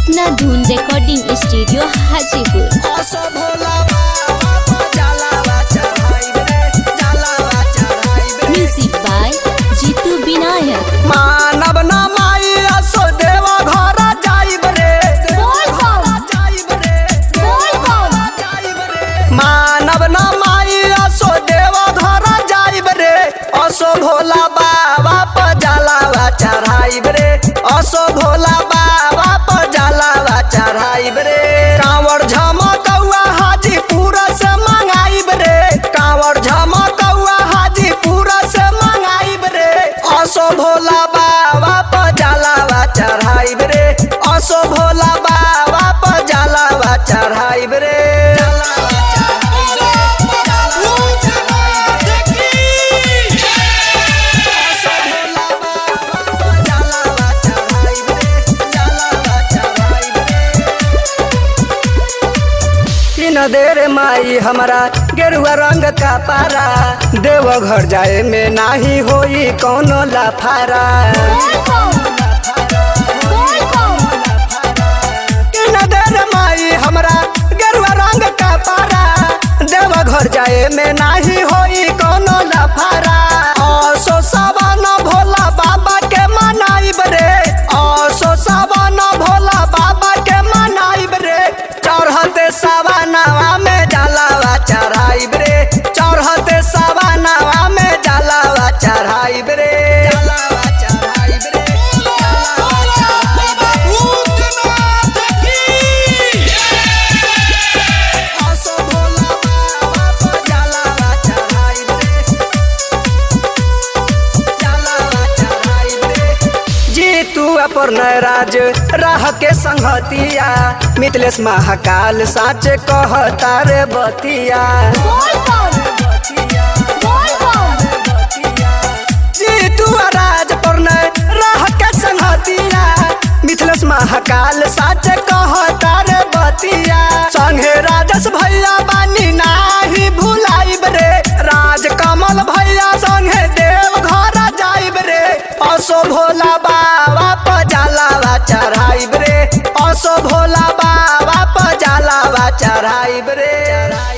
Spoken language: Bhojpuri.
अपना धुन recording studio Hajipur. Music by Jeetu Vinayak. मानव न माई असो देवा घर जाइब रे, मानव न माई असो देवा घर जाइब रे, असो भोला बाबा पर जलावा चढ़ाइब रे, असो भोला बाबा पर जलावा चढ़ाइब रे। कांवर झमकौआ हाजीपुर से मंगाइब रे, कांवर झमकौआ हाजीपुर से मंगाइब रे, असो भोला बाबा पर जलावा चढ़ाइब रे, असो भोला बाबा पर जलावा चढ़ाइब रे। देर माई हमारा गेरुआ रंग का पारा, देवघर जाए में नाही होई कौनो लाफारा। देर माई हमारा गेरुआ रंग का पारा, देवघर जाए में नाही होई कौनो लाफारा। असो सावन भोला बाबा के मनाइब रे, असो सावन भोला बाबा के मनाइब रे, चढ़ते सवानवा में जलावा चढ़ाइब रे, चढ़ते सवानवा में जलावा चढ़ाइब रे। पर राज राह के संगतिया, मिथिलेश महाकाल साच कहता रे बतिया। जीतू राज पर राह के संगतिया, मिथिलेश महाकाल साच कहता रे बतिया। संगे राजस भैया बानी नाही भुलाइब रे, राज कमल भैया संगे देव घर जाइब रे, असो भोला बाबा पर जलावा चढ़ाइब रे, असो भोला बाबा पर जलावा चढ़ाइब रे।